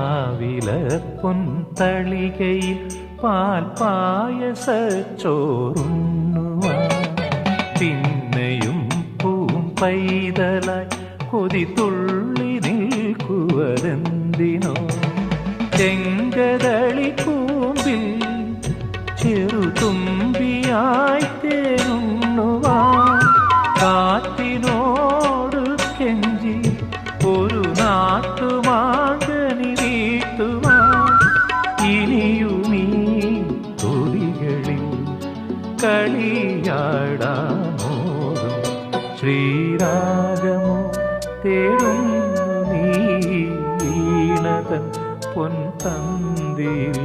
Avila പൊൻതളികയിൽ പാൽപായസച്ചോറുണ്ണുവാൻ പിന്നെയും പൂമ്പൈതലായി കൊതി തുള്ളി നിൽക്കുവതെന്തിനോ ചെങ്കതളി കൂമ്പിൽ ചെറുതുമ്പിയായി തേനുണ്ണുവാൻ കാറ്റിനോട് കെഞ്ചി ഒരു നാട്ടുമാകനി വീട്ടുവാൻ ഇനിയുമീ തൊടികളിൽ കളിയാടാമോതും ശ്രീരാഗമോ തേടുന്നു നീ വീണതൻ പൊൻതന്തിയിൽ.